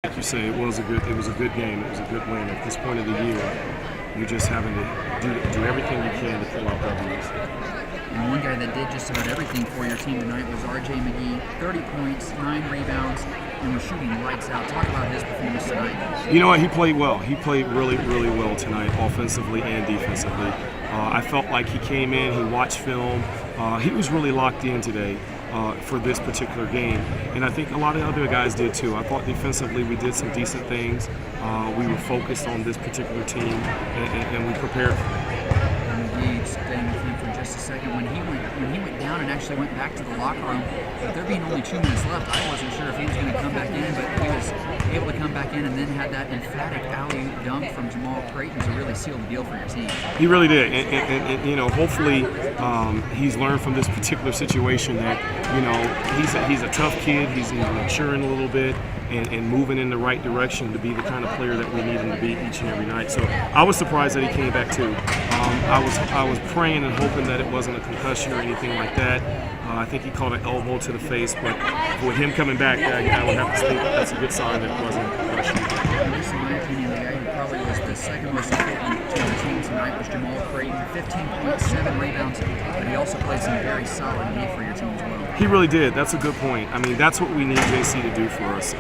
Like you say, it was a good game. It was a good win. At this point of the year, you're just having to do everything you can to pull out W's. And one guy that did just about everything for your team tonight was R.J. McGee. 30 points, 9 rebounds, and was shooting lights out. Talk about his performance tonight. You know what? He played well. He played really, really well tonight, offensively and defensively. I felt like he came in, he watched film. He was really locked in today for this particular game. And I think a lot of other guys did too. I thought defensively we did some decent things. We were focused on this particular team, and we prepared. Staying with him for just a second, when he went down and actually went back to the locker room, with there being only 2 minutes left, I wasn't sure if he was going to come back in, but he was able to come back in and then had that emphatic alley-oop dunk from Jamal Creighton to really seal the deal for your team. He really did, and you know, hopefully he's learned from this particular situation that, you know, he's a tough kid. He's maturing a little bit and moving in the right direction to be the kind of player that we need him to be each and every night. So I was surprised that he came back too. I was praying and hoping that it wasn't a concussion or anything like that. I think he caught an elbow to the face, but with him coming back, I would have to think that's a good sign that it wasn't a concussion. At least in my opinion, the guy who probably was the second most important to the team tonight was Jamal Creighton. 15.7 rebounds, but he also played some very solid D for your team as well. He really did. That's a good point. I mean, that's what we need JC to do for us.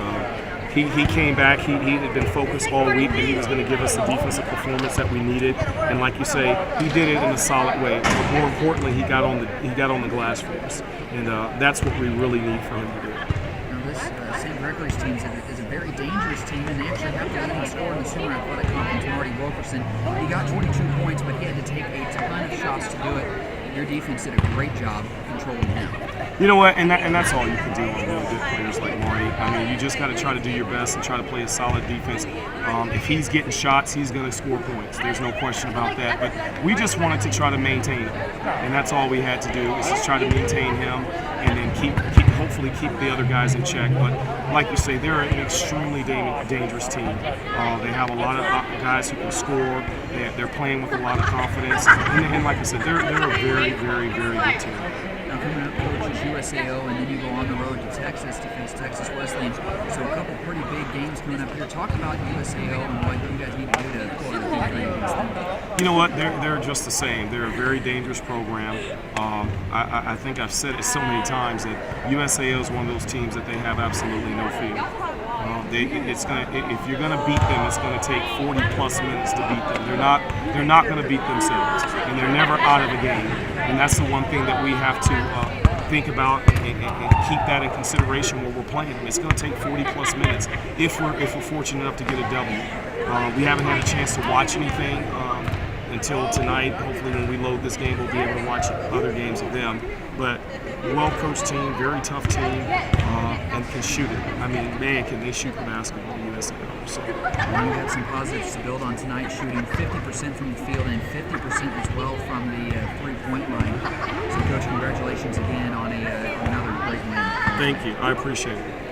He came back. He had been focused all week that he was going to give us the defensive performance that we needed. And like you say, he did it in a solid way. But more importantly, he got on the glass for us, and that's what we really need for him to do. Now this St. Gregory's team is a very dangerous team, and they actually have the leading scorer in the Sooner Athletic Conference, Marty Wilkerson. He got 22 points, but he had to take a ton of shots to do it. Your defense did a great job controlling him. You know what, and that's all you can do on really good players like Marty. I mean, you just got to try to do your best and try to play a solid defense. If he's getting shots, he's going to score points. There's no question about that. But we just wanted to try to maintain him, and that's all we had to do is just try to maintain him and then hopefully keep the other guys in check. But like you say, they're an extremely dangerous team. They have a lot of guys who can score. They're playing with a lot of confidence, and like I said, they're a very, very, very good team. Now coming up, coach is USAO, and then you go on the road to Texas to face Texas Wesleyan. So a couple pretty big games coming up here. Talk about USAO and what you guys need to do to pull out a victory against them. You know what? They're just the same. They're a very dangerous program. I think I've said it so many times that USAO is one of those teams that they have absolutely no fear. If you're going to beat them, it's going to take 40-plus minutes to beat them. They're not going to beat themselves, and they're never out of the game. And that's the one thing that we have to think about and keep that in consideration when we're playing them. It's going to take 40-plus minutes if we're fortunate enough to get a W. We haven't had a chance to watch anything until tonight. Hopefully when we load this game, we'll be able to watch other games of them. But well-coached team, very tough team, and can shoot it. I mean, man, can they shoot the basketball, USAO. So. Well, you got some positives to build on tonight, shooting 50% from the field and 50% as well from the three-point line. So, Coach, congratulations again on another great win. Thank you. I appreciate it.